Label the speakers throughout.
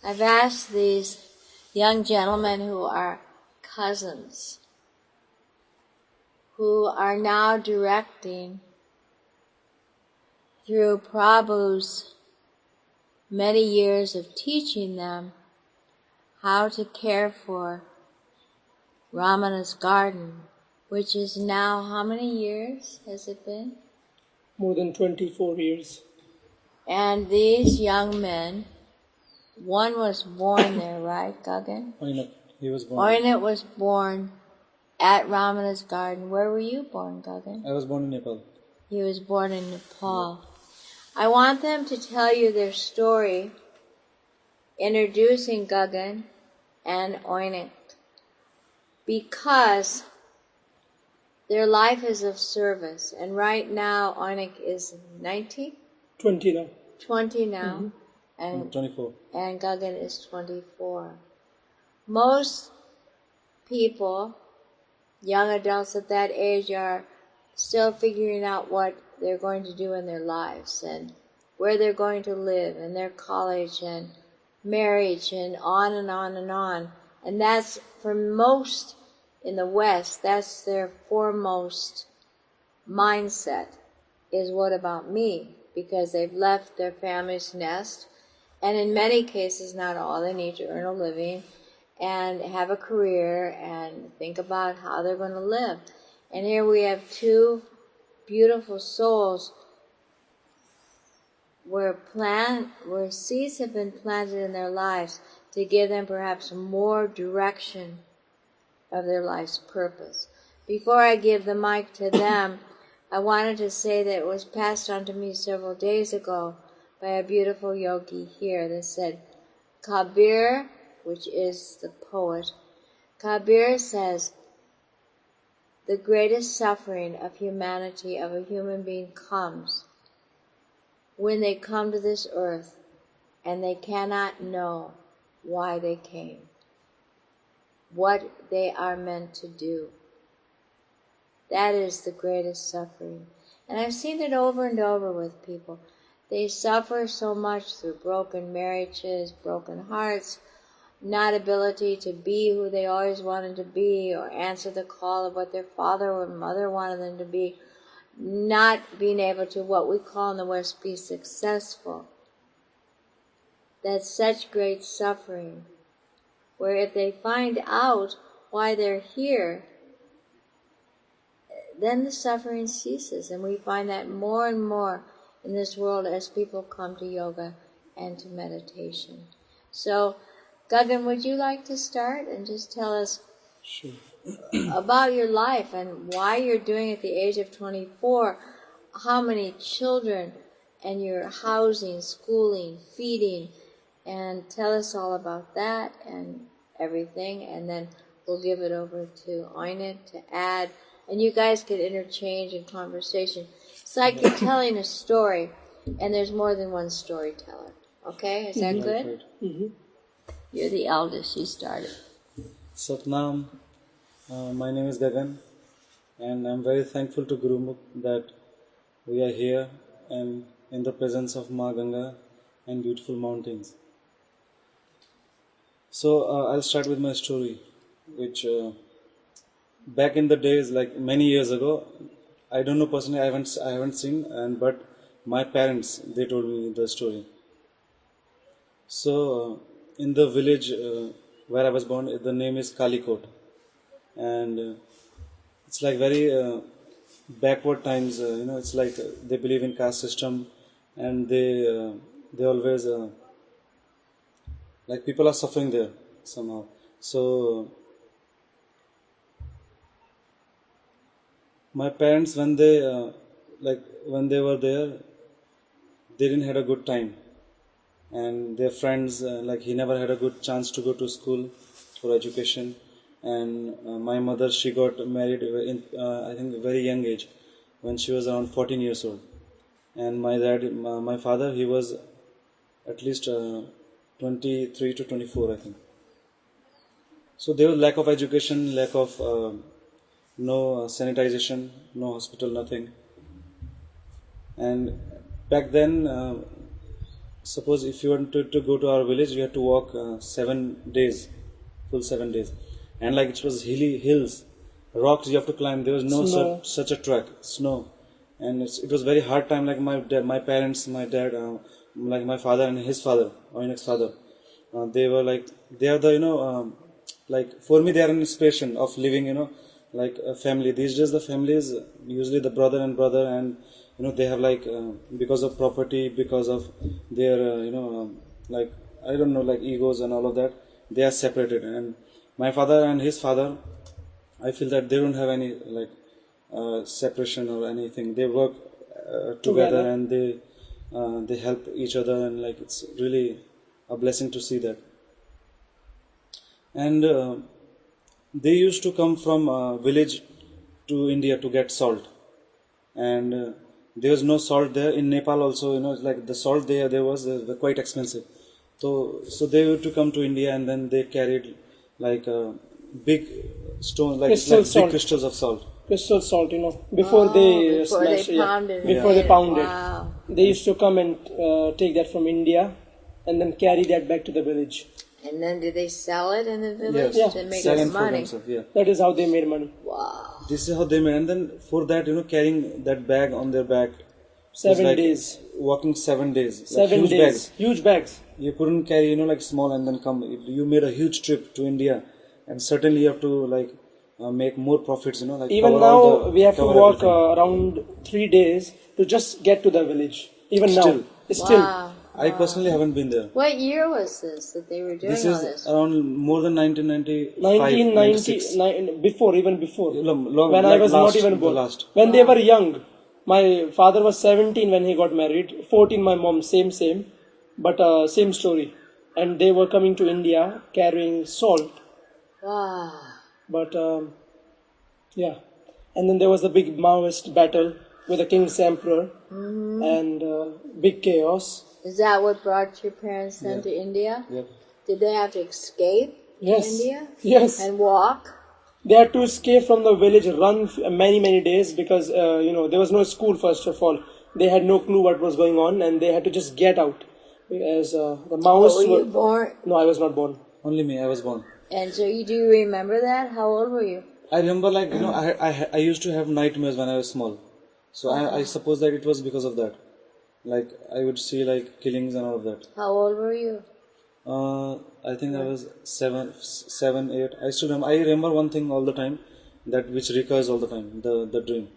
Speaker 1: I've asked these young gentlemen who are cousins, who are now directing through Prabhu's many years of teaching them how to care for Ramanas Garden, which is now, how many years has it been?
Speaker 2: More than 24 years.
Speaker 1: And these young men, one was born there, right, Gagan?
Speaker 3: Oinat, he was born.
Speaker 1: Oinat was born at Ramana's Garden. Where were you born, Gagan?
Speaker 3: I was born in Nepal.
Speaker 1: He was born in Nepal. I want them to tell you their story, introducing Gagan and Oinat, because their life is of service. And right now, Oinat is 19?
Speaker 2: 20 now.
Speaker 1: 20 now.
Speaker 2: Mm-hmm.
Speaker 1: And
Speaker 3: 24.
Speaker 1: And Gagan is 24. Most people, young adults at that age, are still figuring out what they're going to do in their lives and where they're going to live and their college and marriage and on and on and on. And that's, for most in the West, that's their foremost mindset, is what about me? Because they've left their family's nest, and in many cases, not all, they need to earn a living and have a career and think about how they're going to live. And here we have two beautiful souls where seeds have been planted in their lives to give them perhaps more direction of their life's purpose. Before I give the mic to them, I wanted to say that it was passed on to me several days ago by a beautiful yogi here that said, Kabir, which is the poet, Kabir says, the greatest suffering of humanity, of a human being, comes when they come to this earth and they cannot know why they came, what they are meant to do. That is the greatest suffering. And I've seen it over and over with people. They suffer so much through broken marriages, broken hearts, not ability to be who they always wanted to be or answer the call of what their father or mother wanted them to be, not being able to, what we call in the West, be successful. That's such great suffering, where if they find out why they're here, then the suffering ceases. And we find that more and more in this world as people come to yoga and to meditation. So, Gagan, would you like to start and just tell us
Speaker 3: Sure.
Speaker 1: about your life and why you're doing it at the age of 24, how many children, and your housing, schooling, feeding, and tell us all about that and everything, and then we'll give it over to Oinat to add, and you guys could interchange in conversation. It's like you're telling a story, and there's more than one storyteller. Okay? Is that good?
Speaker 3: Right.
Speaker 2: Mm-hmm.
Speaker 1: You're the eldest. You started.
Speaker 3: Satnam, my name is Gagan, and I'm very thankful to Gurmukh that we are here and in the presence of Ma Ganga and beautiful mountains. So I'll start with my story, which back in the days, like many years ago, I don't know personally, I haven't seen, but my parents, they told me the story. So in the village where I was born, the name is Kalikot, and it's like very backward times. It's like they believe in caste system, and they always like people are suffering there somehow. So my parents, when they when they were there, they didn't had a good time, and their friends, like he never had a good chance to go to school for education. And my mother, she got married in I think a very young age, when she was around 14 years old. And my dad, my father, he was at least 23 to 24, I think. So there was lack of education, lack of no sanitization, no hospital, nothing. And back then suppose if you wanted to go to our village, you had to walk 7 days, full 7 days, and like it was hilly hills, rocks you have to climb. There was no
Speaker 2: Snow.
Speaker 3: such a track, snow, and it was very hard time. Like my parents, my dad, like my father and his father, Oinak's father, they were like they are the like for me they are an inspiration of living like a family. These days the families usually the brother and brother and they have like because of property, because of their like I don't know, like egos and all of that, they are separated. And my father and his father, I feel that they don't have any like separation or anything. They work together and they help each other, and like it's really a blessing to see that. And they used to come from village to India to get salt, and there was no salt there in Nepal. Also, like the salt there was quite expensive. So they used to come to India, and then they carried like big stone, like big crystals of salt.
Speaker 2: Crystal salt, before they
Speaker 1: before
Speaker 2: smash,
Speaker 1: they pound it.
Speaker 2: before they pound
Speaker 1: Wow.
Speaker 2: it. They used to come and take that from India, and then carry that back to the village.
Speaker 1: And then did they sell it in the village
Speaker 3: Yes,
Speaker 1: to make
Speaker 3: selling for
Speaker 1: money?
Speaker 3: themselves, yeah.
Speaker 2: That is how they made money.
Speaker 1: Wow.
Speaker 3: This is how they made, and then for that, carrying that bag on their back,
Speaker 2: 7
Speaker 3: like
Speaker 2: days.
Speaker 3: walking 7 days, like
Speaker 2: 7
Speaker 3: huge
Speaker 2: days.
Speaker 3: bags.
Speaker 2: Huge bags.
Speaker 3: You couldn't carry, like small and then come. You made a huge trip to India, and certainly you have to like make more profits. Like
Speaker 2: Even
Speaker 3: cover all
Speaker 2: now,
Speaker 3: the-
Speaker 2: we have to
Speaker 3: cover
Speaker 2: walk
Speaker 3: everything.
Speaker 2: around 3 days to just get to the village. Even
Speaker 3: Still.
Speaker 2: now. Still.
Speaker 1: Wow.
Speaker 3: I personally haven't been there.
Speaker 1: What year was this that they were doing
Speaker 3: This
Speaker 1: all
Speaker 3: is
Speaker 1: this?
Speaker 3: around more than 1995,
Speaker 2: 1990,
Speaker 3: 96.
Speaker 2: before, even before.
Speaker 3: Long-
Speaker 2: When I
Speaker 3: like
Speaker 2: was
Speaker 3: last-
Speaker 2: not even
Speaker 3: the
Speaker 2: born.
Speaker 3: last.
Speaker 2: When they were young. My father was 17 when he got married. 14 my mom, same. But same story. And they were coming to India carrying salt.
Speaker 1: Wow.
Speaker 2: But yeah. And then there was the big Maoist battle with the King's Emperor. And big chaos.
Speaker 1: Is that what brought your parents then to India?
Speaker 3: Yep.
Speaker 1: Did they have to escape
Speaker 2: Yes.
Speaker 1: India
Speaker 2: Yes.
Speaker 1: and walk?
Speaker 2: They had to escape from the village, run many days because there was no school. First of all, they had no clue what was going on, and they had to just get out. As the Maoists
Speaker 1: Were you
Speaker 2: were.
Speaker 1: born?
Speaker 2: No, I was not born.
Speaker 3: Only me, I was born.
Speaker 1: And so do you remember that? How old were you?
Speaker 3: I remember, like I used to have nightmares when I was small, so I suppose that it was because of that. Like I would see like killings and all of that.
Speaker 1: How old were you?
Speaker 3: I think I was 7, 8. I still remember. I remember one thing all the time, that which recurs all the time, the dream.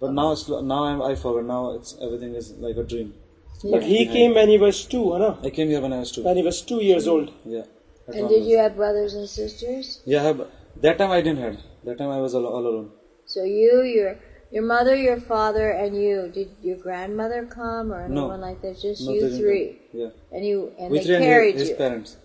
Speaker 3: But now I forgot. Now everything is like a dream.
Speaker 2: But he came when he was 2, no?
Speaker 3: I came here when I was 2.
Speaker 2: When he was 2 years old.
Speaker 3: Yeah. at
Speaker 1: And
Speaker 3: Ramanas.
Speaker 1: did you have brothers and sisters?
Speaker 3: Yeah, that time I didn't have. That time I was all alone.
Speaker 1: So your mother, your father, and you. Did your grandmother come or
Speaker 3: No.
Speaker 1: anyone like that? Just
Speaker 3: No,
Speaker 1: you
Speaker 3: they didn't
Speaker 1: three.
Speaker 3: come. Yeah.
Speaker 1: And
Speaker 3: We
Speaker 1: they
Speaker 3: three and
Speaker 1: carried
Speaker 3: his
Speaker 1: you.
Speaker 3: parents.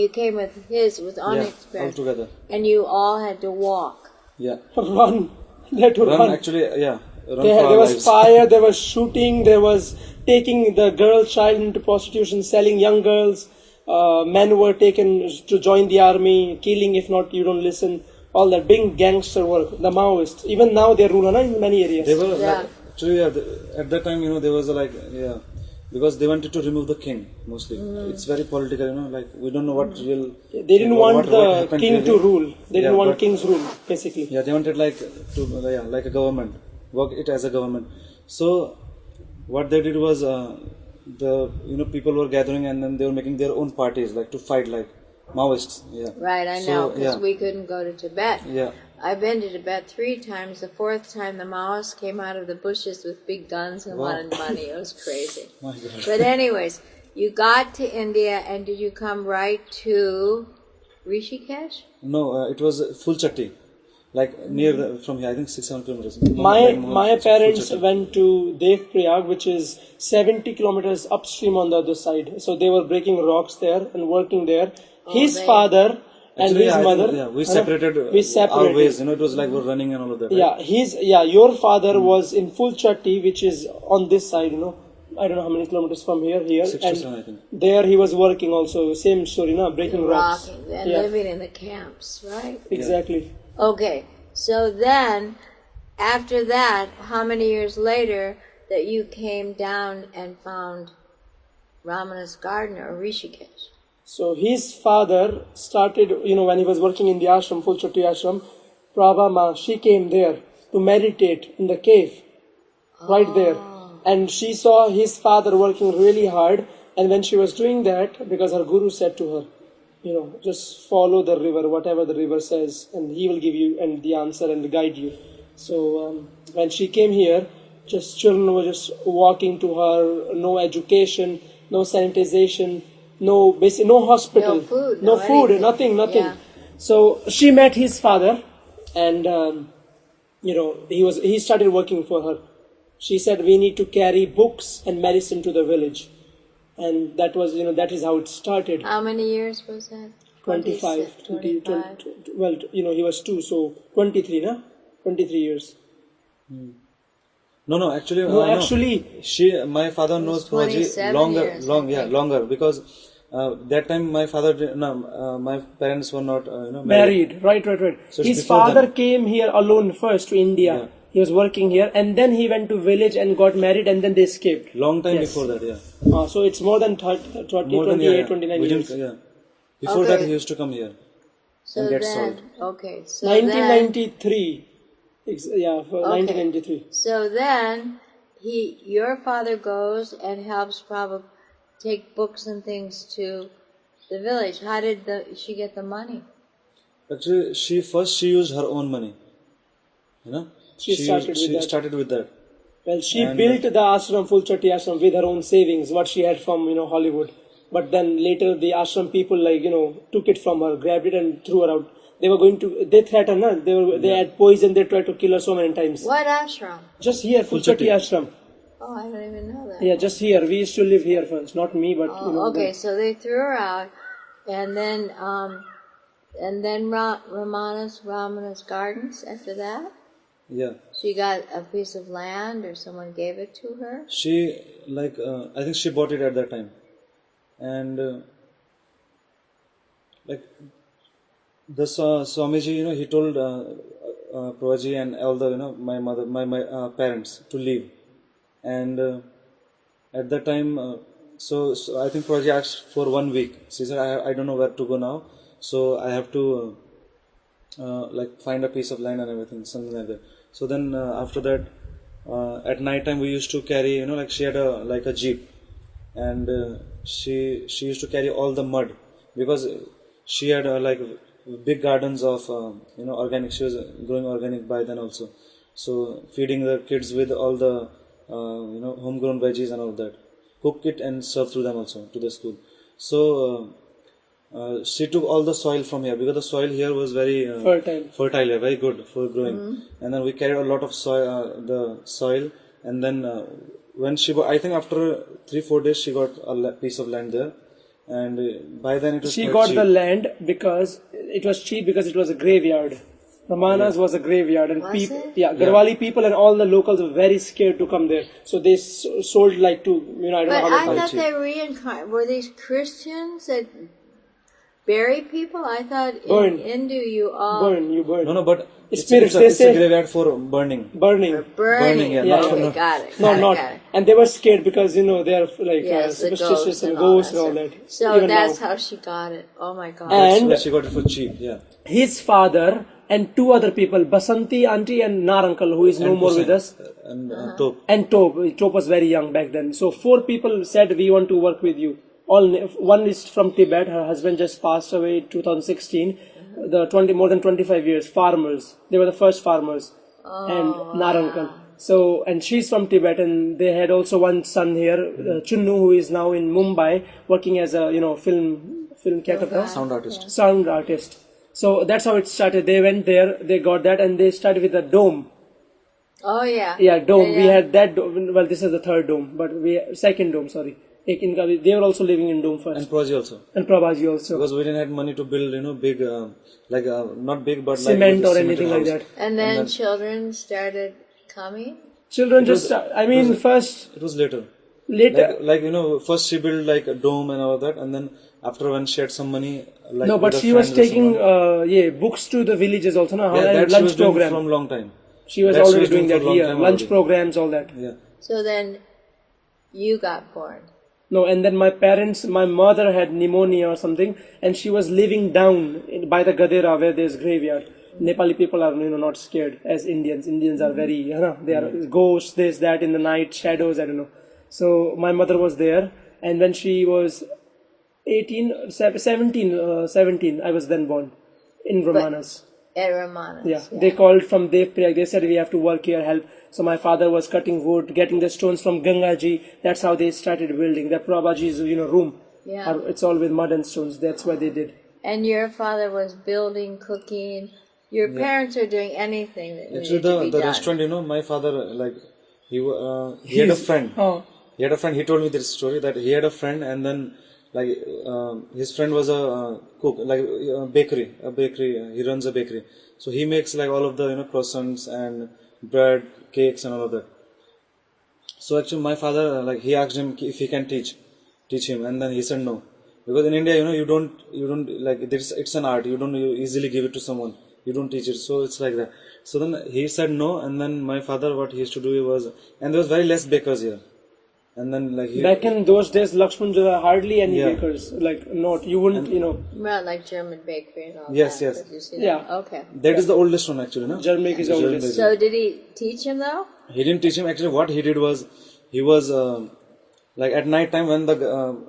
Speaker 1: You came with
Speaker 3: Yeah,
Speaker 1: Onyx's
Speaker 3: all
Speaker 1: parents.
Speaker 3: together.
Speaker 1: And you all had to walk.
Speaker 3: Yeah.
Speaker 2: Run. They had to
Speaker 3: Run,
Speaker 2: run.
Speaker 3: actually, yeah. Run
Speaker 2: There
Speaker 3: for our
Speaker 2: was
Speaker 3: lives.
Speaker 2: fire, there was shooting, there was taking the girl child into prostitution, selling young girls. Men were taken to join the army, killing if not you don't listen. All that big gangster work. The Maoists, even now they rule in many areas.
Speaker 3: They were
Speaker 1: Yeah.
Speaker 3: like, actually, at that time, there was because they wanted to remove the king mostly. It's very political, like we don't know what real.
Speaker 2: They didn't want
Speaker 3: what
Speaker 2: the
Speaker 3: happened
Speaker 2: king
Speaker 3: really.
Speaker 2: to rule. They didn't
Speaker 3: Yeah,
Speaker 2: want
Speaker 3: but-
Speaker 2: king's rule, basically.
Speaker 3: Yeah, they wanted like a government, work it as a government. So what they did was people were gathering and then they were making their own parties like to fight like Maoists. Yeah.
Speaker 1: Right, I
Speaker 3: So,
Speaker 1: know, because
Speaker 3: yeah.
Speaker 1: we couldn't go to Tibet.
Speaker 3: Yeah.
Speaker 1: I've been to Tibet 3 times. The 4th time, the Maoists came out of the bushes with big guns and
Speaker 3: Wow.
Speaker 1: wanted money. It was crazy.
Speaker 3: My God.
Speaker 1: But anyways, you got to India, and did you come right to Rishikesh?
Speaker 3: No, it was full chatti, like near from here. I think 6-7 kilometers.
Speaker 2: My parents went to Dev Prayag, which is 70 kilometers upstream on the other side. So they were breaking rocks there and working there. His
Speaker 1: they-
Speaker 2: father and
Speaker 3: Actually,
Speaker 2: his
Speaker 3: I think,
Speaker 2: mother.
Speaker 3: we separated.
Speaker 2: We
Speaker 3: Our
Speaker 2: separated.
Speaker 3: ways. It was like we're running and all of that. Right?
Speaker 2: Yeah, your father was in full chatti, which is on this side, I don't know how many kilometers from here.
Speaker 3: 6 to
Speaker 2: And
Speaker 3: 7, I think.
Speaker 2: there he was working also, same story, breaking rocks.
Speaker 1: Rocking and
Speaker 2: Yeah,
Speaker 1: living in the camps, right?
Speaker 2: exactly.
Speaker 1: Okay, so then, after that, how many years later, that you came down and found Ramanas Garden or Rishikesh?
Speaker 2: So his father started, when he was working in the ashram, Fulchatti ashram, Prabhama, she came there to meditate in the cave, right there. And she saw his father working really hard. And when she was doing that, because her guru said to her, just follow the river, whatever the river says, and he will give you and the answer and guide you. So when she came here, just children were just walking to her, no education, no sanitization, no hospital,
Speaker 1: no food,
Speaker 2: nothing.
Speaker 1: Yeah.
Speaker 2: So she met his father, and he started working for her. She said, we need to carry books and medicine to the village. And that was, that is how it started.
Speaker 1: How many years was that?
Speaker 2: 25.
Speaker 1: 25.
Speaker 2: Well, he was 2, so 23, no? 23 years.
Speaker 3: No, actually,
Speaker 2: actually,
Speaker 3: my father knows Prabhuji
Speaker 1: 27 years,
Speaker 3: longer, because that time my my parents were not,
Speaker 2: married. Right.
Speaker 3: So it's
Speaker 2: His
Speaker 3: before
Speaker 2: father
Speaker 3: them.
Speaker 2: came here alone first to India.
Speaker 3: Yeah.
Speaker 2: He was working here, and then he went to village and got married, and then they escaped.
Speaker 3: Long time
Speaker 2: Yes.
Speaker 3: before that, yeah.
Speaker 2: So it's more than 28, 29
Speaker 3: We
Speaker 2: years.
Speaker 3: didn't, yeah. Before that, he used to come here
Speaker 1: So
Speaker 3: and get
Speaker 1: then,
Speaker 3: sold.
Speaker 1: so
Speaker 2: 1993. For
Speaker 1: Okay.
Speaker 2: 1993.
Speaker 1: So then, your father goes and helps Prabhupada take books and things to the village. How did she get the money?
Speaker 3: Actually, she used her own money.
Speaker 2: She started
Speaker 3: with that.
Speaker 2: Well, she
Speaker 3: And
Speaker 2: built the ashram, Fulchatti ashram, with her own savings, what she had from, Hollywood. But then later the ashram people, took it from her, grabbed it and threw her out. They threatened her. They had poison, they tried to kill her so many times.
Speaker 1: What ashram?
Speaker 2: Just here, Fulchatti ashram.
Speaker 1: Oh, I don't even know that.
Speaker 2: Yeah, just here. We used to live here first. Not me, but,
Speaker 1: Okay, so they threw her out, and then Ramanas Gardens after that?
Speaker 3: Yeah.
Speaker 1: She got a piece of land, or someone gave it to her?
Speaker 3: She, I think she bought it at that time. And, the Swamiji, he told Prabhuji and all the, my mother, my parents to leave. And at that time, so I think Prabhuji asked for 1 week. She said, I don't know where to go now, so I have to find a piece of land and everything, something like that. So then after that, at night time we used to carry, she had a jeep, and she used to carry all the mud, because she had big gardens of organic. She was growing organic by then also, so feeding the kids with all the homegrown veggies and all that, cook it and serve to them also to the school. So she took all the soil from here, because the soil here was very fertile, very good for growing. And then we carried a lot of soil, and then when I think after 3-4 days she got a piece of land there, and by then it was
Speaker 2: she
Speaker 3: quite
Speaker 2: got
Speaker 3: cheap.
Speaker 2: the land because it was cheap, because it was a graveyard. Ramanas was a graveyard, and Garhwali people and all the locals were very scared to come there. So they sold I don't know
Speaker 1: But
Speaker 2: how
Speaker 1: I thought they reincarnated. Were these Christians that bury people? I thought in Hindu you
Speaker 2: burn.
Speaker 3: No, but
Speaker 2: Spirits,
Speaker 3: it's a graveyard for burning.
Speaker 2: Burning.
Speaker 1: Burning.
Speaker 3: Yeah,
Speaker 2: Yeah,
Speaker 3: not for
Speaker 1: Okay,
Speaker 3: no.
Speaker 1: got it.
Speaker 2: Not. And they were scared because, they are
Speaker 1: Yes, the
Speaker 2: superstitious and ghosts and all
Speaker 1: stuff.
Speaker 2: that.
Speaker 1: So
Speaker 2: Even
Speaker 1: that's
Speaker 2: now.
Speaker 1: how she got it. Oh my God.
Speaker 2: And
Speaker 3: So she got it for cheap, yeah.
Speaker 2: his father and 2 other people, Basanti auntie and Nar uncle, who is no
Speaker 3: And
Speaker 2: more
Speaker 3: Hussain,
Speaker 2: with us,
Speaker 3: and Tope.
Speaker 2: and Tope. Tope was very young back then. So 4 people said, we want to work with you. One is from Tibet. Her husband just passed away in 2016. More than 25 years. Farmers. They were the first farmers. And Nar uncle. So, and she's from Tibet, and they had also one son here, Chunnu, who is now in Mumbai, working as a, film sound artist. So that's how it started. They went there, they got that, and they started with a dome.
Speaker 1: Oh yeah.
Speaker 2: Yeah, dome.
Speaker 1: Yeah.
Speaker 2: We had that dome. Well, this is the 3rd dome, but second dome, sorry. They were also living in dome first.
Speaker 3: And Prabhuji also.
Speaker 2: And Prabhuji also.
Speaker 3: Because we didn't have money to build, big, not big, but
Speaker 2: Cement or
Speaker 3: cemented
Speaker 2: anything like
Speaker 3: house.
Speaker 2: that.
Speaker 1: And then children started coming?
Speaker 2: Children first.
Speaker 3: It was later. First she built a dome and all that, and then after when she had some money,
Speaker 2: No, but she was taking books to the villages also, no?
Speaker 3: that
Speaker 2: And
Speaker 3: she
Speaker 2: lunch
Speaker 3: was doing
Speaker 2: program.
Speaker 3: from long time.
Speaker 2: She was
Speaker 3: That she
Speaker 2: already
Speaker 3: was
Speaker 2: doing
Speaker 3: doing
Speaker 2: that
Speaker 3: for a long
Speaker 2: here.
Speaker 3: time
Speaker 2: Lunch
Speaker 3: already.
Speaker 2: programs, all that.
Speaker 3: Yeah.
Speaker 1: So then you got born.
Speaker 2: No, and then my mother had pneumonia or something, and she was living down by the Gadera where there's graveyard. Nepali people are, not scared as Indians. Indians are very, they are ghosts, this, that in the night, shadows, I don't know. So my mother was there, and when she was 17, I was then born in Ramanas.
Speaker 1: At Ramanas.
Speaker 2: Yeah, they called from Devprayag. They said we have to work here, help. So my father was cutting wood, getting the stones from Gangaji. That's how they started building. The Prabhuji's, room.
Speaker 1: Yeah.
Speaker 2: It's all with mud and stones. That's what they did.
Speaker 1: And your father was building, cooking. Your parents were doing anything that
Speaker 3: Actually,
Speaker 1: needed to be
Speaker 3: the
Speaker 1: done.
Speaker 3: restaurant, my father, he had a friend.
Speaker 2: Oh.
Speaker 3: He had a friend. He told me this story that he had a friend, and then his friend was a cook, a bakery. He runs a bakery, so he makes all of the croissants and bread, cakes, and all of that. So actually, my father he asked him if he can teach him, and then he said no, because in India, you don't it's an art. You don't easily give it to someone. You don't teach it, so it's like that. So then he said no, and then my father, what he used to do was, and there was very less bakers here. And then
Speaker 2: back in those days, Lakshman, there were hardly any bakers. You wouldn't,
Speaker 1: Well, like German bakery and all
Speaker 3: Yes,
Speaker 1: that.
Speaker 3: yes.
Speaker 1: Did you see
Speaker 2: Yeah.
Speaker 1: that? Okay.
Speaker 3: that is the oldest one actually, no?
Speaker 2: German is oldest.
Speaker 1: So did he teach him though?
Speaker 3: He didn't teach him. Actually, what he did was, he was at night time when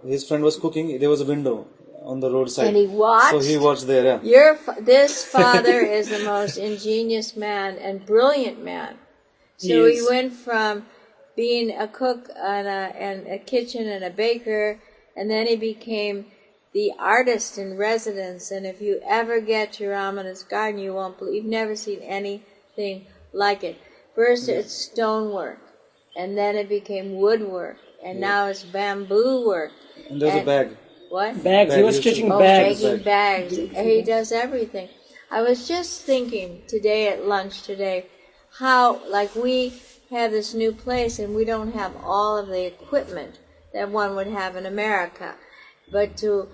Speaker 3: his friend was cooking, there was a window on the roadside.
Speaker 1: And he watched?
Speaker 3: So he watched there, yeah.
Speaker 1: This father is the most ingenious man and brilliant man. So he went from being a cook and a kitchen and a baker, and then he became the artist in residence. And if you ever get to Ramanas Garden, you won't believe, you've never seen anything like it. First it's stonework, and then it became woodwork, and now it's bamboo work.
Speaker 3: And there's a bag.
Speaker 1: What?
Speaker 2: Bags. He was stitching bags.
Speaker 1: Making bags. He does everything. I was just thinking today at lunch how we have this new place and we don't have all of the equipment that one would have in America, but to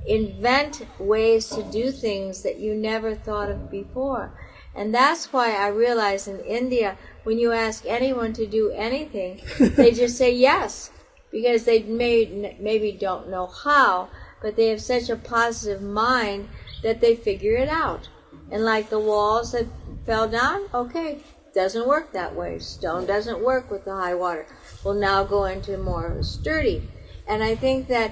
Speaker 1: invent ways to do things that you never thought of before. And that's why I realize in India, when you ask anyone to do anything, they just say yes, because they maybe don't know how, but they have such a positive mind that they figure it out. And like the walls that fell down, okay, doesn't work that way. Stone doesn't work with the high water. We'll now go into more sturdy. And I think that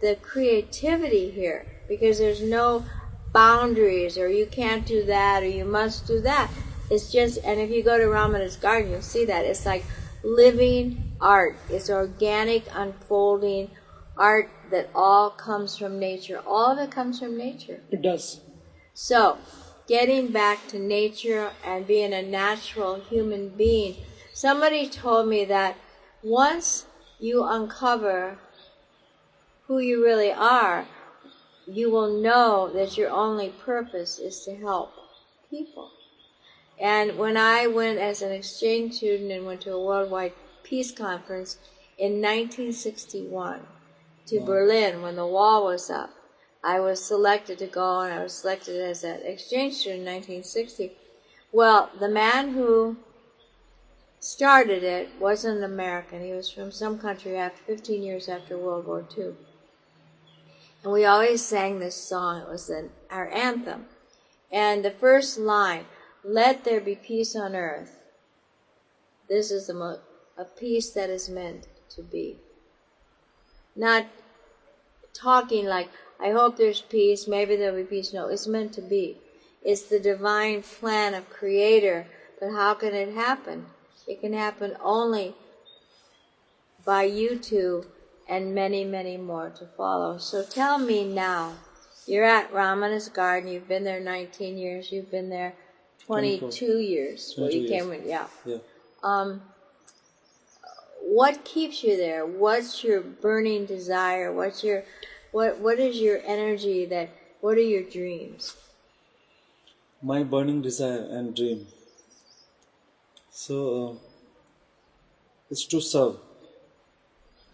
Speaker 1: the creativity here, because there's no boundaries, or you can't do that, or you must do that. It's just, and if you go to Ramana's Garden, you'll see that. It's like living art. It's organic, unfolding art that all comes from nature. All of it comes from nature.
Speaker 2: It does.
Speaker 1: So, getting back to nature and being a natural human being, somebody told me that once you uncover who you really are, you will know that your only purpose is to help people. And when I went as an exchange student and went to a worldwide peace conference in 1961 to Berlin when the wall was up, I was selected to go, and I was selected as an exchange student in 1960. Well, the man who started it wasn't an American. He was from some country 15 years after World War II. And we always sang this song. It was our anthem. And the first line, "Let there be peace on earth. This is a peace that is meant to be." Not talking like, I hope there's peace, maybe there'll be peace. No, it's meant to be. It's the divine plan of Creator. But how can it happen? It can happen only by you two and many, many more to follow. So tell me now, you're at Ramana's Garden, you've been there 19 years, you've been there 22 years.
Speaker 3: 22 years.
Speaker 1: Yeah. What keeps you there? What's your burning desire? What is your energy what are your dreams?
Speaker 3: My burning desire and dream. So, it's to serve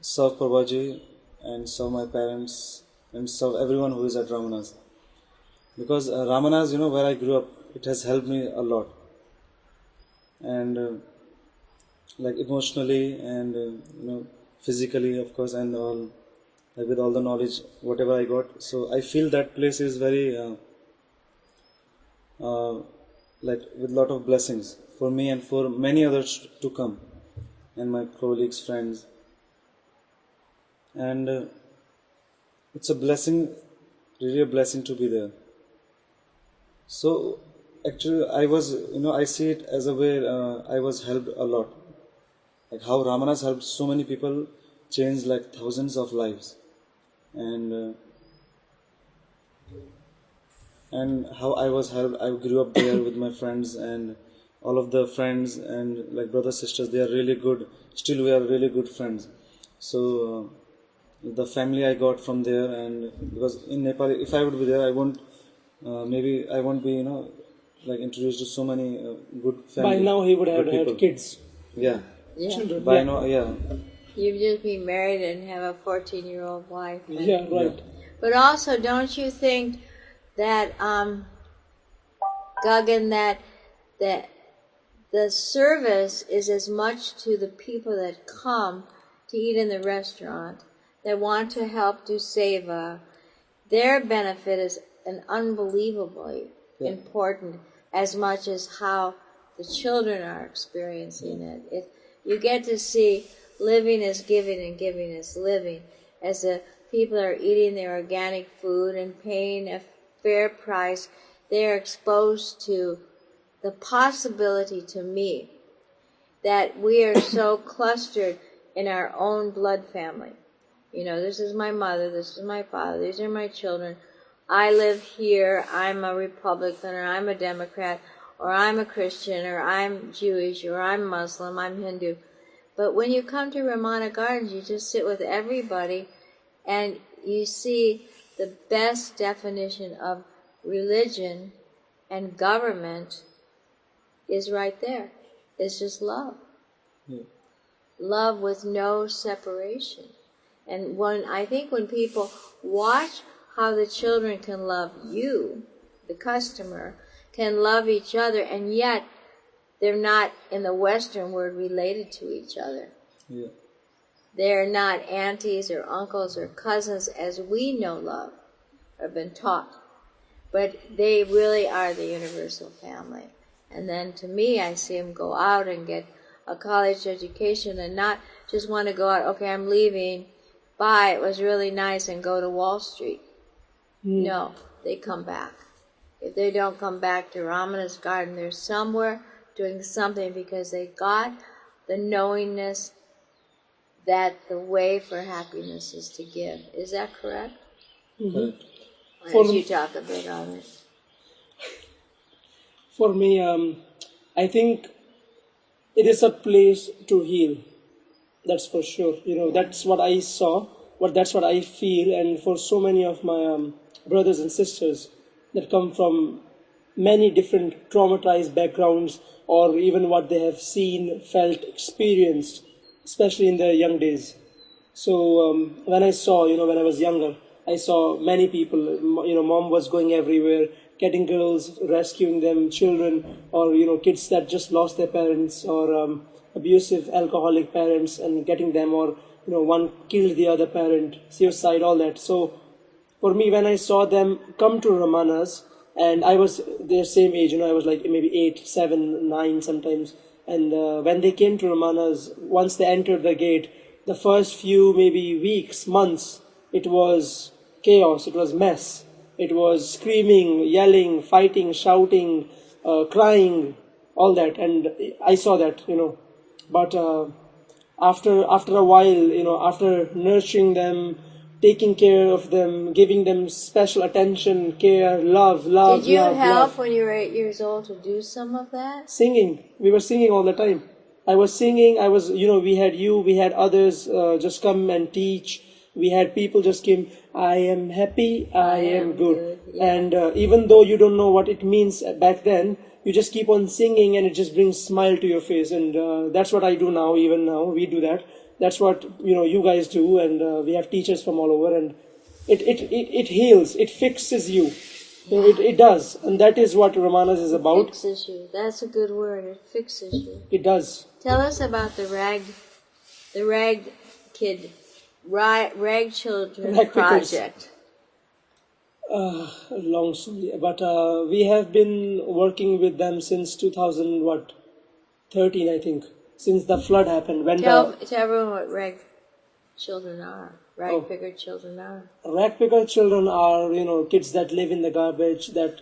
Speaker 3: Prabhuji and serve my parents and serve everyone who is at Ramanas. Because Ramanas, where I grew up, it has helped me a lot. And like emotionally and physically, of course, and all, like with all the knowledge whatever I got. So I feel that place is very uh, like with lot of blessings for me and for many others to come, and my colleagues, friends, and it's a blessing, really a blessing to be there. So actually, I was, I see it as a way I was helped a lot. Like how Ramanas helped so many people change like thousands of lives, and and how I was helped. I grew up there with my friends, and all of the friends and like brothers, sisters. They are really good. Still, we are really good friends. So the family I got from there, and because in Nepal, if I would be there, I won't. Maybe I won't be, like introduced to so many good family.
Speaker 2: By now he would have
Speaker 3: good people.
Speaker 2: had kids,
Speaker 3: Yeah.
Speaker 1: Yeah.
Speaker 2: children.
Speaker 3: By
Speaker 2: Yeah.
Speaker 3: now, yeah.
Speaker 1: You'd just be married and have a 14-year-old wife.
Speaker 2: Yeah, right.
Speaker 1: But also, don't you think that, Gagan, that the service is as much to the people that come to eat in the restaurant, that want to help do seva, their benefit is an unbelievably important, as much as how the children are experiencing it. You get to see living is giving and giving is living, as the people are eating their organic food and paying a fair price. They're exposed to the possibility, to me, that we are so clustered in our own blood family. This is my mother, this is my father, these are my children. I live here, I'm a Republican, or I'm a Democrat, or I'm a Christian, or I'm Jewish, or I'm Muslim, I'm Hindu. But when you come to Ramana Gardens, you just sit with everybody, and you see the best definition of religion and government is right there. It's just love.
Speaker 3: Yeah.
Speaker 1: Love with no separation. And I think when people watch how the children can love you, the customer, can love each other, and yet they're not, in the Western word, related to each other.
Speaker 3: Yeah.
Speaker 1: They're not aunties or uncles or cousins as we know love, or been taught. But they really are the universal family. And then to me, I see them go out and get a college education and not just want to go out, okay, I'm leaving, bye, it was really nice, and go to Wall Street. No, they come back. If they don't come back to Ramanas Garden, they're somewhere doing something because they got the knowingness that the way for happiness is to give. Is that correct?
Speaker 3: Correct.
Speaker 1: Why don't you talk a bit on it?
Speaker 2: For me, I think it is a place to heal. That's for sure. That's what I saw. That's what I feel. And for so many of my brothers and sisters that come from many different traumatized backgrounds, or even what they have seen, felt, experienced, especially in their young days. So when I saw, when I was younger, I saw many people, mom was going everywhere, getting girls, rescuing them, children, or, kids that just lost their parents, or abusive alcoholic parents, and getting them, or, one killed the other parent, suicide, all that. So for me, when I saw them come to Ramanas, and I was their same age, I was like maybe 8, 7, 9 sometimes, and when they came to Ramanas, once they entered the gate, the first few maybe weeks, months, it was chaos, it was mess. It was screaming, yelling, fighting, shouting, crying, all that. And I saw that, But after a while, after nurturing them, taking care of them, giving them special attention, care, love.
Speaker 1: Did you
Speaker 2: love,
Speaker 1: help
Speaker 2: love.
Speaker 1: when you were 8 years old to do some of that?
Speaker 2: Singing. We were singing all the time. I was singing. We had others just come and teach. We had people just came, I am happy, I am good.
Speaker 1: Yeah.
Speaker 2: And even though you don't know what it means back then, you just keep on singing and it just brings smile to your face. And that's what I do now, even now. We do that. That's what, you guys do. And we have teachers from all over. And it heals. It fixes you. It does. And that is what Ramanas is about.
Speaker 1: Fixes you. That's a good word. It fixes you.
Speaker 2: It does.
Speaker 1: Tell us about the rag children
Speaker 2: Rag pickers.
Speaker 1: project.
Speaker 2: Long story, but we have been working with them since 2013, I think, since the flood happened. When
Speaker 1: Tell everyone what rag children are. Rag
Speaker 2: Oh.
Speaker 1: picker children are.
Speaker 2: rag picker children are, kids that live in the garbage, that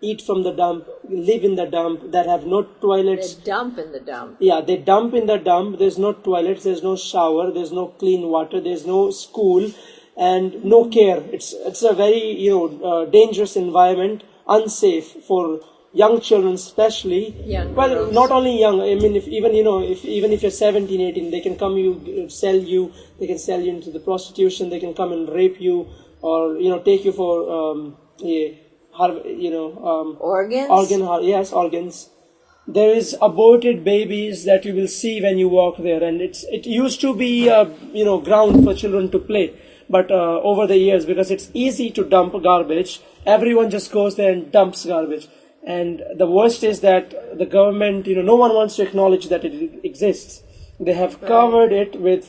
Speaker 2: eat from the dump, live in the dump, that have no
Speaker 1: They
Speaker 2: toilets.
Speaker 1: dump in the dump.
Speaker 2: Yeah, they dump in the dump. There's no toilets, there's no shower, there's no clean water, there's no school, and no care. It's a very dangerous environment, unsafe for young children, especially.
Speaker 1: Young
Speaker 2: Well,
Speaker 1: girls.
Speaker 2: not only young. I mean, if you're 17, 18, they can come sell you. They can sell you into the prostitution. They can come and rape you, or take you for
Speaker 1: Organs?
Speaker 2: organs. There is aborted babies that you will see when you walk there, and it used to be ground for children to play, but over the years, because it's easy to dump garbage, everyone just goes there and dumps garbage. And the worst is that the government, no one wants to acknowledge that it exists. They have covered it with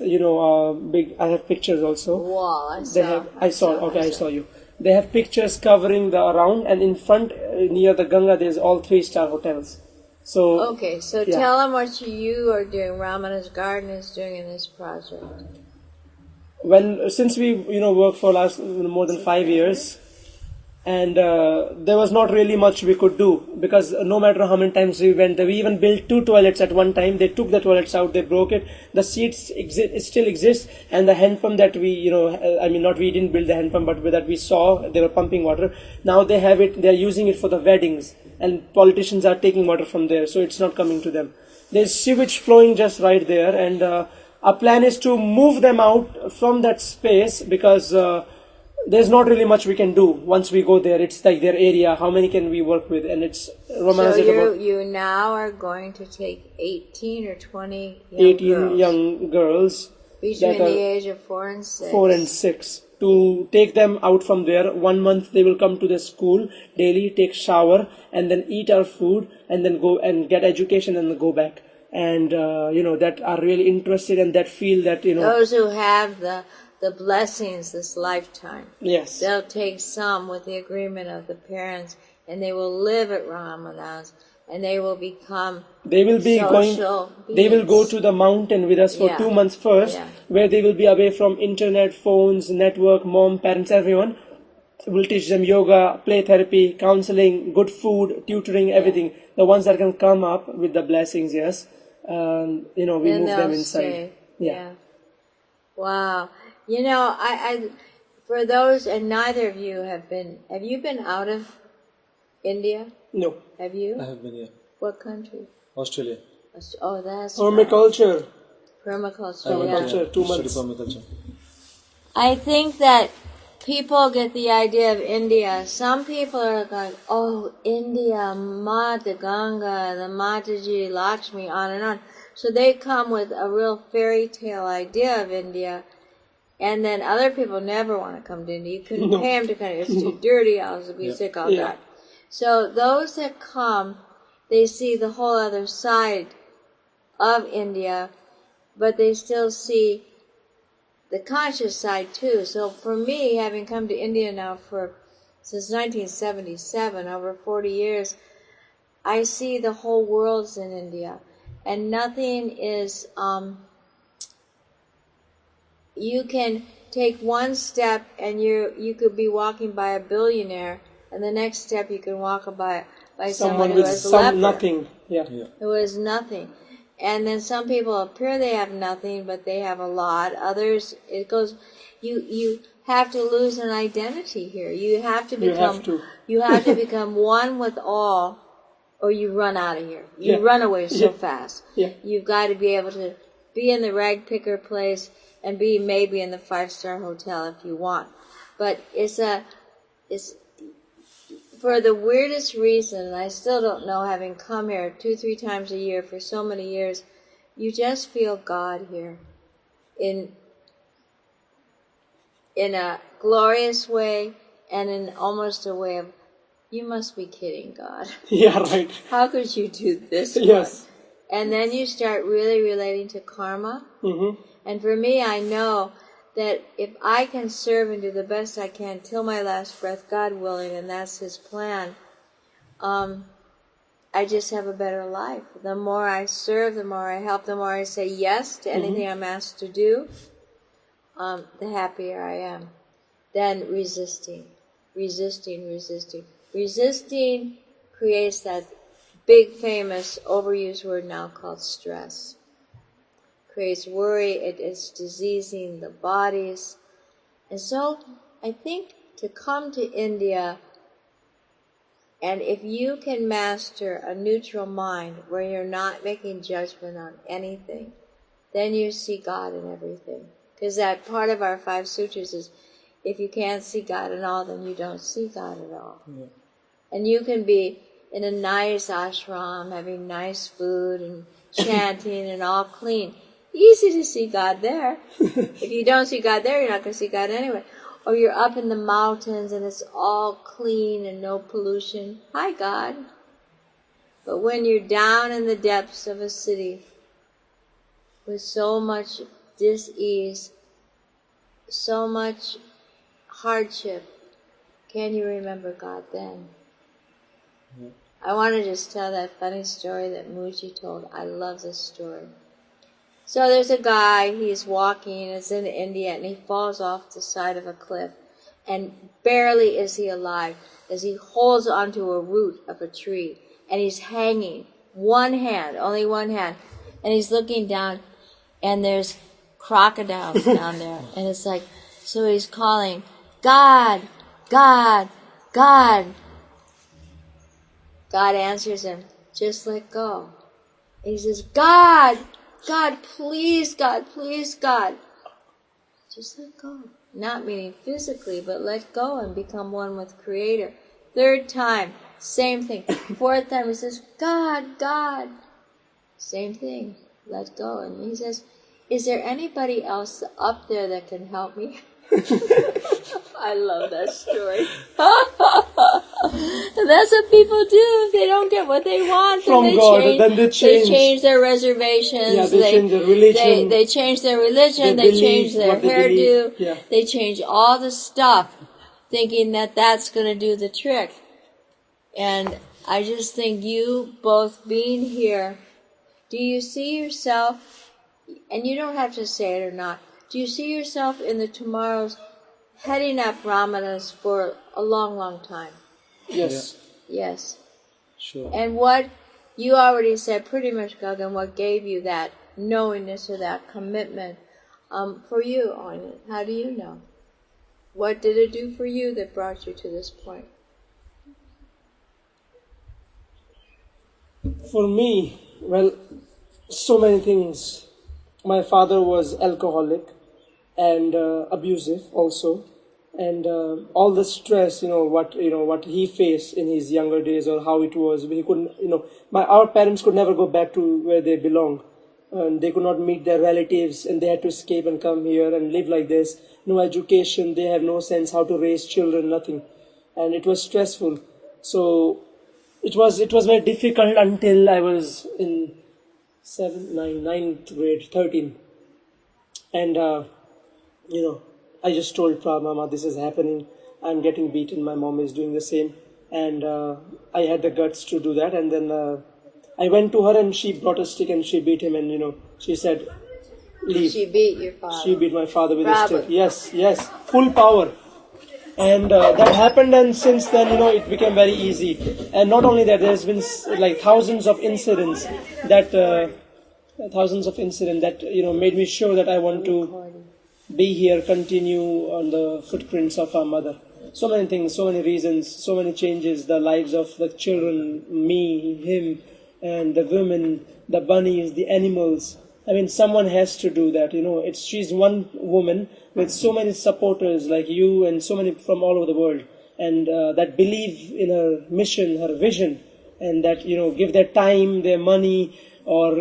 Speaker 2: big. I have pictures also.
Speaker 1: Wall.
Speaker 2: I saw you. They have pictures covering the around, and in front near the Ganga, there's all 3-star hotels. So
Speaker 1: Okay, so
Speaker 2: yeah.
Speaker 1: tell them what you are doing, Ramanas Garden is doing in this project.
Speaker 2: Since we worked for last more than 5 years, and there was not really much we could do, because no matter how many times we went there, we even built 2 toilets at one time. They took the toilets out, they broke it. The seats still exist, and the hand pump that we we didn't build the hand pump, but that we saw, they were pumping water. Now they have it, they're using it for the weddings, and politicians are taking water from there, so it's not coming to them. There's sewage flowing just right there, and our plan is to move them out from that space, because there's not really much we can do once we go there. It's like their area. How many can we work with? And it's Ramanas
Speaker 1: So you now are going to take 18 or 20 young
Speaker 2: 18
Speaker 1: girls
Speaker 2: young girls
Speaker 1: between
Speaker 2: that
Speaker 1: the
Speaker 2: are
Speaker 1: age of 4 and 6.
Speaker 2: 4 and 6, to take them out from there. 1 month they will come to the school daily, take shower, and then eat our food, and then go and get education, and then go back. And that are really interested, and that feel that
Speaker 1: Those who have the blessings this lifetime,
Speaker 2: yes,
Speaker 1: they'll take some with the agreement of the parents, and they will live at Ramanas, and they will become
Speaker 2: they will be
Speaker 1: social
Speaker 2: they will go
Speaker 1: beings.
Speaker 2: to the mountain with us for
Speaker 1: Yeah.
Speaker 2: 2 months first,
Speaker 1: Yeah.
Speaker 2: where they will be away from internet, phones, network, mom, parents, everyone. We'll teach them yoga, play therapy, counseling, good food, tutoring, everything. The ones that can come up with the blessings, yes. We
Speaker 1: And
Speaker 2: move them
Speaker 1: they'll
Speaker 2: inside.
Speaker 1: stay.
Speaker 2: Yeah.
Speaker 1: Wow. I for those, and neither of you have you been out of India?
Speaker 2: No.
Speaker 1: Have you?
Speaker 3: I have been here.
Speaker 1: What country?
Speaker 3: Australia.
Speaker 1: Oh, that's right.
Speaker 2: Permaculture.
Speaker 1: Permaculture.
Speaker 3: I went
Speaker 1: Yeah.
Speaker 2: Permaculture,
Speaker 3: to
Speaker 2: 2
Speaker 3: study
Speaker 2: months.
Speaker 3: permaculture.
Speaker 1: I think that people get the idea of India. Some people are like, oh, India, Mata Ganga, the Mataji, Lakshmi, on and on. So they come with a real fairy tale idea of India. And then other people never want to come to India. You couldn't pay them to come. It's too dirty. I'll be sick all
Speaker 2: Yeah.
Speaker 1: that. So those that come, they see the whole other side of India, but they still see the conscious side too. So for me, having come to India now since 1977, over 40 years, I see the whole world's in India, and nothing is. You can take one step, and you could be walking by a billionaire, and the next step you can walk by someone who
Speaker 2: with
Speaker 1: has
Speaker 2: some
Speaker 1: leper.
Speaker 2: nothing. Yeah.
Speaker 1: Who has nothing. And then some people appear they have nothing, but they have a lot. Others, it goes, you have to lose an identity here. You have to become, you have to become one with all, or you run out of here. You run away so fast.
Speaker 2: Yeah.
Speaker 1: You've got to be able to be in the rag picker place and be maybe in the 5-star hotel if you want. But it's for the weirdest reason, and I still don't know, having come here 2-3 times a year for so many years, you just feel God here in a glorious way, and in almost a way of, you must be kidding, God.
Speaker 2: Yeah, right.
Speaker 1: How could you do this?
Speaker 2: Yes.
Speaker 1: And then you start really relating to karma.
Speaker 2: Mm-hmm.
Speaker 1: And for me, I know that if I can serve and do the best I can till my last breath, God willing, and that's His plan, I just have a better life. The more I serve, the more I help, the more I say yes to anything I'm asked to do, the happier I am. Then resisting. Resisting creates that big famous overused word now called stress. Creates worry, it is diseasing the bodies. And so I think to come to India, and if you can master a neutral mind where you're not making judgment on anything, then you see God in everything. Because that part of our 5 sutras is, if you can't see God at all, then you don't see God at all.
Speaker 2: Yeah.
Speaker 1: And you can be in a nice ashram, having nice food and chanting and all clean. Easy to see God there. If you don't see God there, you're not going to see God anyway. Or you're up in the mountains and it's all clean and no pollution. Hi, God. But when you're down in the depths of a city with so much dis-ease, so much hardship, can you remember God then?
Speaker 2: Yeah.
Speaker 1: I want to just tell that funny story that Muji told. I love this story. So there's a guy, he's walking, it's in India, and he falls off the side of a cliff. And barely is he alive as he holds onto a root of a tree. And he's hanging, one hand, only one hand. And he's looking down, and there's crocodiles down there. And it's like, so he's calling, God, God, God. God answers him, just let go. And he says, God, God, please, God, please, God. Just let go. Not meaning physically, but let go and become one with Creator. 3rd time, same thing. 4th time, he says, God, God. Same thing. Let go. And he says, is there anybody else up there that can help me? I love that story. And that's what people do if they don't get what they want.
Speaker 2: From God, then they change.
Speaker 1: They change their reservations.
Speaker 2: Yeah, they change their religion.
Speaker 1: They change their religion. They change their hairdo.
Speaker 2: Yeah.
Speaker 1: They change all the stuff, thinking that that's going to do the trick. And I just think you both being here, do you see yourself, and you don't have to say it or not, do you see yourself in the tomorrows heading up Ramanas for a long, long time?
Speaker 2: Yes.
Speaker 3: Yeah.
Speaker 1: Yes.
Speaker 3: Sure.
Speaker 1: And what you already said pretty much, Gagan, what gave you that knowingness or that commitment for you, Anya? How do you know? What did it do for you that brought you to this point?
Speaker 2: For me, well, so many things. My father was alcoholic and abusive also, and all the stress, what he faced in his younger days, or how it was. He couldn't, our parents could never go back to where they belong, and they could not meet their relatives, and they had to escape and come here and live like this. No education, they have no sense how to raise children, nothing, and it was stressful. So it was very difficult until I was in 9th grade, 13, and I just told Mama, this is happening. I'm getting beaten. My mom is doing the same, and I had the guts to do that. And then I went to her, and she brought a stick and she beat him. And she said, "Leave."
Speaker 1: She beat your father.
Speaker 2: She beat my father with a
Speaker 1: Bravo.
Speaker 2: stick. Yes, full power. And that happened, and since then, it became very easy. And not only that, there's been like thousands of incidents that made me sure that I want to be here, continue on the footprints of our mother. So many things, so many reasons, so many changes, the lives of the children, me, him, and the women, the bunnies, the animals. I mean, someone has to do that, she's one woman with so many supporters like you and so many from all over the world, and that believe in her mission, her vision, and that, give their time, their money, or,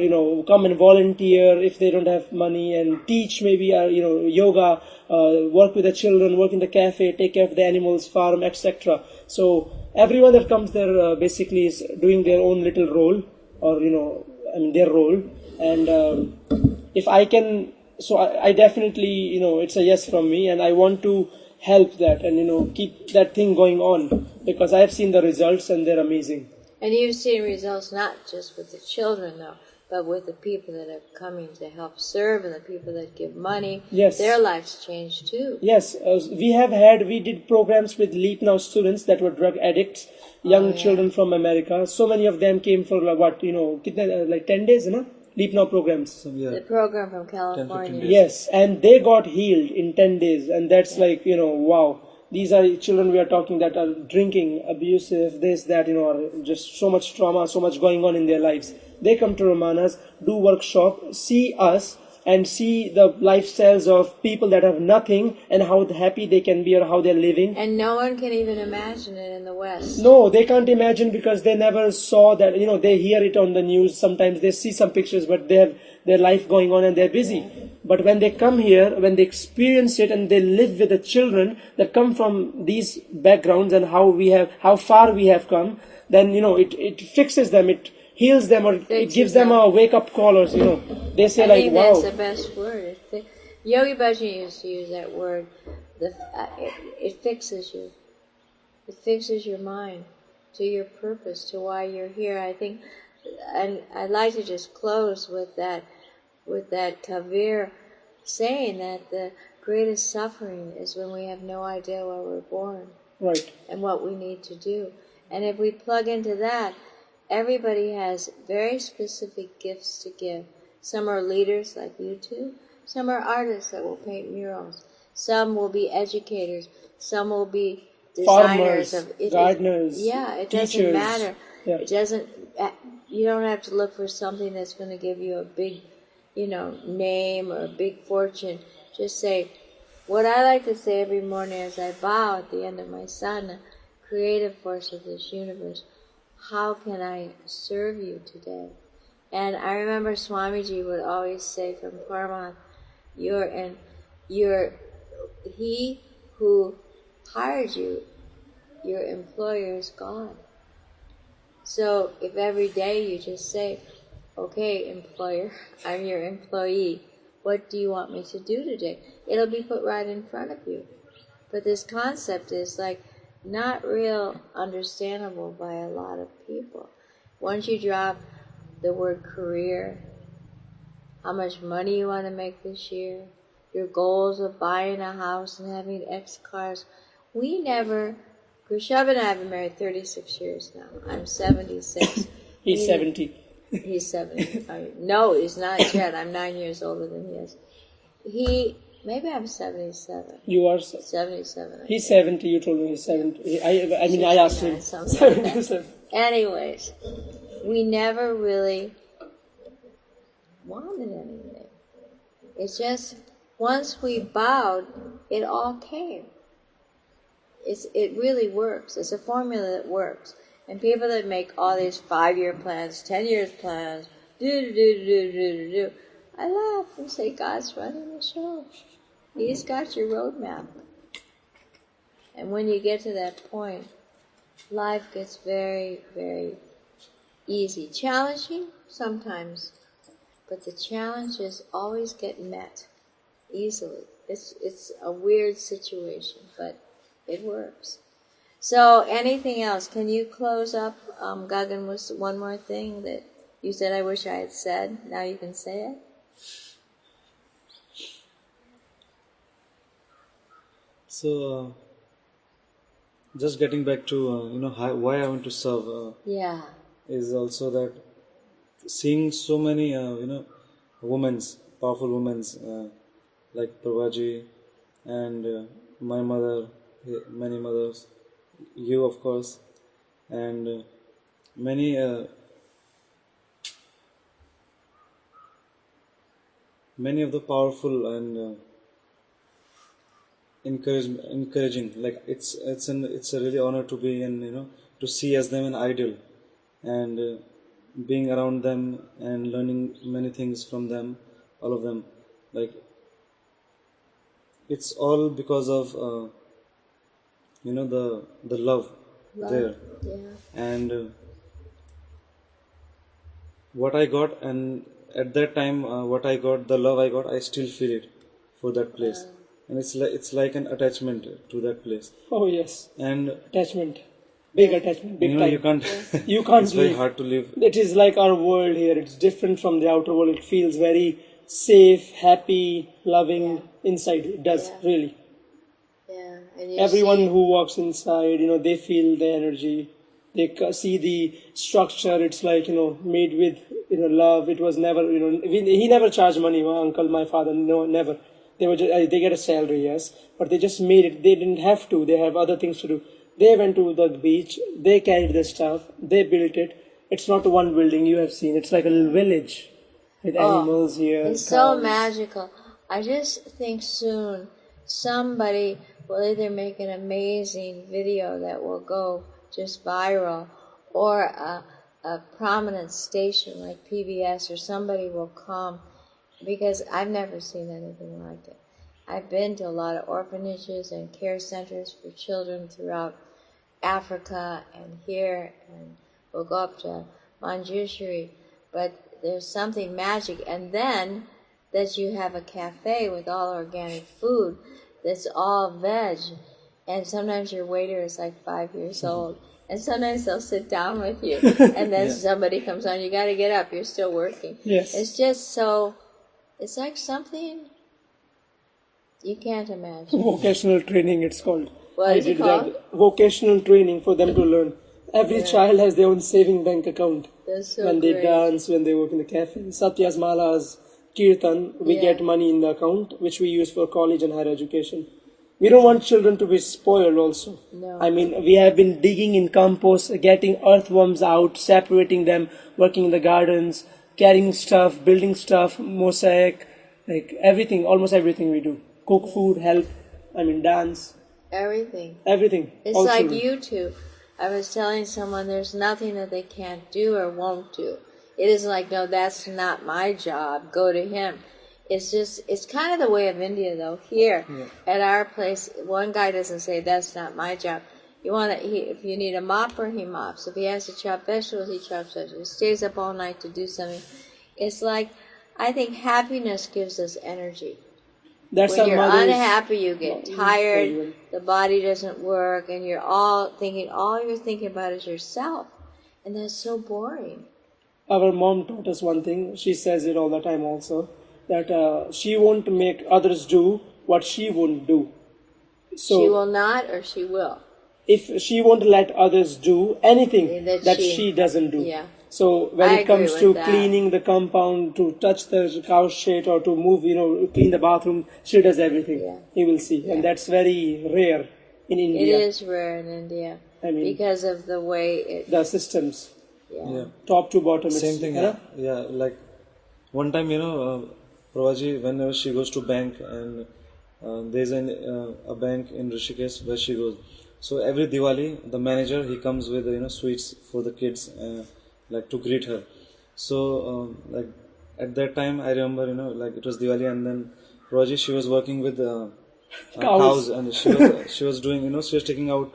Speaker 2: come and volunteer if they don't have money, and teach maybe, yoga, work with the children, work in the cafe, take care of the animals, farm, etc. So everyone that comes there basically is doing their own little role, or, their role, and if I can, so I definitely, it's a yes from me, and I want to help that and keep that thing going on, because I have seen the results and they're amazing.
Speaker 1: And you've seen results not just with the children, though, but with the people that are coming to help serve and the people that give money.
Speaker 2: Yes.
Speaker 1: Their lives change too.
Speaker 2: Yes, we did programs with Leap Now students that were drug addicts, young children from America. So many of them came for like 10 days, Leap Now programs.
Speaker 3: So, yeah.
Speaker 1: The program from
Speaker 3: 15
Speaker 1: California.
Speaker 3: days.
Speaker 2: Yes, and they got healed in 10 days, and that's wow. These are children we are talking that are drinking, abusive, this, that, are just so much trauma, so much going on in their lives. They come to Ramanas, do workshop, see us, and see the lifestyles of people that have nothing and how happy they can be or how they're living.
Speaker 1: And no one can even imagine it in the West.
Speaker 2: No, they can't imagine because they never saw that, they hear it on the news. Sometimes they see some pictures, but they have their life going on and they're busy. But when they come here, when they experience it and they live with the children that come from these backgrounds and how far we have come, then, it fixes them, it heals them, or it gives them a wake-up call, or, they say
Speaker 1: I think
Speaker 2: wow.
Speaker 1: that's the best word. Yogi Bhajan used to use that word. It fixes you. It fixes your mind to your purpose, to why you're here. I think, and I'd like to just close with that Kabir saying that the greatest suffering is when we have no idea why we're born.
Speaker 2: Right.
Speaker 1: And what we need to do. And if we plug into that, everybody has very specific gifts to give. Some are leaders like you two. Some are artists that will paint murals. Some will be educators. Some will be designers.
Speaker 2: Farmers, gardeners,
Speaker 1: it
Speaker 2: teachers.
Speaker 1: doesn't matter.
Speaker 2: Yeah.
Speaker 1: It doesn't. You don't have to look for something that's going to give you a big, name or a big fortune. Just say, what I like to say every morning as I bow at the end of my sadhana, creative force of this universe, how can I serve you today? And I remember Swamiji would always say from Paramahansa, he who hired you, your employer is God. So if every day you just say, okay, employer, I'm your employee, what do you want me to do today? It'll be put right in front of you. But this concept is not real understandable by a lot of people. Once you drop the word career, how much money you want to make this year, your goals of buying a house and having X cars, Grishabh and I have been married 36 years now. I'm 76.
Speaker 2: He's 70.
Speaker 1: He's 70. No, he's not yet. I'm 9 years older than he is. Maybe I'm 77.
Speaker 2: You are
Speaker 1: 77.
Speaker 2: He's 70. You told me he's 70. I asked him.
Speaker 1: 77. Anyways, we never really wanted anything. It's just once we bowed, it all came. It really works. It's a formula that works. And people that make all these 5-year plans, 10 years plans, I laugh and say, God's running the show. He's got your roadmap. And when you get to that point, life gets very, very easy. Challenging sometimes, but the challenges always get met easily. It's a weird situation, but it works. So anything else? Can you close up, Gagan, with one more thing that you said I wish I had said? Now you can say it.
Speaker 3: So, just getting back to why I want to serve. Is also that seeing so many powerful women's like Prabhaji and my mother, many mothers, you of course, and many of the powerful and encouraging. Like it's a really honor to be in to see as them an idol, and being around them and learning many things from them, all of them. Like it's all because of the love there,
Speaker 1: Yeah.
Speaker 3: and what I got, and at that time, what I got, the love I got, I still feel it for that place, and it's like an attachment to that place,
Speaker 2: Oh yes,
Speaker 3: and
Speaker 2: attachment, big attachment, big time.
Speaker 3: you can't.
Speaker 2: You can't
Speaker 3: It's very
Speaker 2: leave.
Speaker 3: hard to live.
Speaker 2: It is like our world here. It's different from the outer world. It feels very safe, happy, loving inside. It does,
Speaker 1: Yeah.
Speaker 2: really.
Speaker 1: Yeah. And you
Speaker 2: Everyone
Speaker 1: see,
Speaker 2: who walks inside, they feel the energy. They see the structure. It's like, made with, love. It was never, he never charged money. My uncle, my father, no, never. They were just, they get a salary, yes, but they just made it. They didn't have to. They have other things to do. They went to the beach. They carried the stuff. They built it. It's not one building you have seen. It's like a little village with animals here.
Speaker 1: it's so magical. I just think soon somebody will either make an amazing video that will go just viral, or a prominent station like PBS or somebody will come, because I've never seen anything like it. I've been to a lot of orphanages and care centers for children throughout Africa and here, and we'll go up to Manjushri, but there's something magic. And then that you have a cafe with all organic food that's all veg, and sometimes your waiter is like 5 years old, and sometimes they'll sit down with you, and then somebody comes on, you got to get up, you're still working.
Speaker 2: Yes.
Speaker 1: It's just so, it's like something you can't imagine.
Speaker 2: Vocational training, it's called.
Speaker 1: What is it called?
Speaker 2: that. Vocational training for them to learn. Every child has their own saving bank account.
Speaker 1: That's so
Speaker 2: When they
Speaker 1: great.
Speaker 2: dance, when they work in the cafe. Satyas, Malas, Kirtan, we get money in the account, which we use for college and higher education. We don't want children to be spoiled also.
Speaker 1: No.
Speaker 2: I mean, we have been digging in compost, getting earthworms out, separating them, working in the gardens, carrying stuff, building stuff, mosaic, like everything, almost everything we do. Cook food, help, dance,
Speaker 1: Everything.
Speaker 2: everything.
Speaker 1: It's
Speaker 2: All
Speaker 1: like
Speaker 2: children.
Speaker 1: you two. I was telling someone there's nothing that they can't do or won't do. It isn't like, no, that's not my job, go to him. It's just, it's kind of the way of India though. Here, at our place, one guy doesn't say, that's not my job. If you need a mopper, he mops. If he has to chop vegetables, he chops vegetables. He stays up all night to do something. It's like, I think happiness gives us energy.
Speaker 2: That's
Speaker 1: When
Speaker 2: our
Speaker 1: you're
Speaker 2: mother's.
Speaker 1: unhappy, you get tired, the body doesn't work, and all you're thinking about is yourself. And that's so boring.
Speaker 2: Our mom taught us one thing. She says it all the time also, that she won't make others do what she won't do. So
Speaker 1: She will not, or she will.
Speaker 2: if she won't let others do anything
Speaker 1: That
Speaker 2: that
Speaker 1: she-
Speaker 2: she doesn't do.
Speaker 1: Yeah.
Speaker 2: So when
Speaker 1: I
Speaker 2: it comes
Speaker 1: agree
Speaker 2: to
Speaker 1: with that.
Speaker 2: cleaning the compound, to touch the cow shit, or to move, clean the bathroom, she does everything.
Speaker 1: Yeah.
Speaker 2: You will see. And that's very rare in
Speaker 1: It
Speaker 2: India.
Speaker 1: is rare in India
Speaker 2: I mean,
Speaker 1: because of the way it.
Speaker 2: the systems,
Speaker 3: Yeah.
Speaker 2: top to bottom.
Speaker 3: Same
Speaker 2: it's,
Speaker 3: thing. Yeah. Like one time, Prabhaji, whenever she goes to bank, and there's a bank in Rishikesh where she goes. So every Diwali, the manager, he comes with sweets for the kids, like to greet her. So like at that time, I remember like it was Diwali, and then Prabhaji, she was working with cows, and she was doing she was taking out.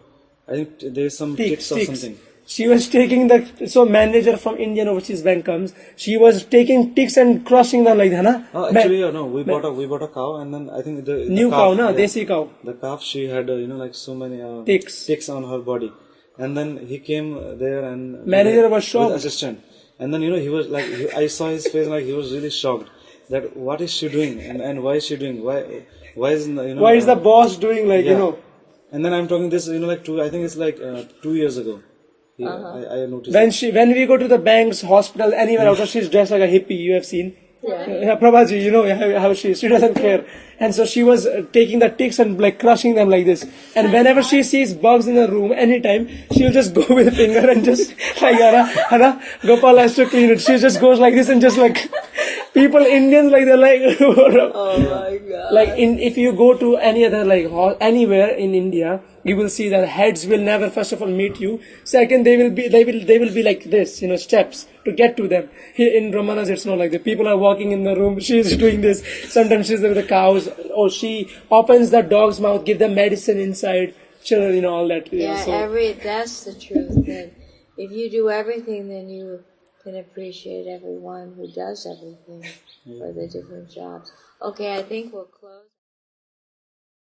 Speaker 3: I think there's some ticks or something.
Speaker 2: She was taking manager from Indian Overseas Bank comes. She was taking ticks and crushing them like that, na?
Speaker 3: Actually, no. We bought a cow, and then I think the
Speaker 2: New
Speaker 3: calf,
Speaker 2: cow, na? Desi cow.
Speaker 3: The calf, she had like so many
Speaker 2: Ticks
Speaker 3: on her body, and then he came there, and
Speaker 2: Manager was
Speaker 3: with
Speaker 2: shocked.
Speaker 3: assistant, and then he was like, I saw his face, like he was really shocked that what is she doing, and why is she doing, why is
Speaker 2: Why is the boss doing like
Speaker 3: And then I'm talking this like I think it's like 2 years ago. I noticed.
Speaker 2: When we go to the banks, hospital, anywhere else, she's dressed like a hippie. You have seen. Yeah, Prabhaji, how she doesn't care. And so she was taking the ticks and like crushing them like this. And whenever she sees bugs in the room, anytime, she'll just go with a finger and just like, Hana, Gopal has to clean it. She just goes like this and just like, people, Indians, like they're like,
Speaker 1: Oh my God.
Speaker 2: like if you go to any other like anywhere in India, you will see that heads will never first of all meet you. Second, they will be like this, steps to get to them. Here in Ramanas, it's not like that. People are walking in the room. She is doing this. Sometimes she's there with the cows, or she opens the dog's mouth, give them medicine inside. Children, all that.
Speaker 1: Yeah,
Speaker 2: so
Speaker 1: that's the truth. That if you do everything, then you can appreciate everyone who does everything for the different jobs. Okay, I think we'll close.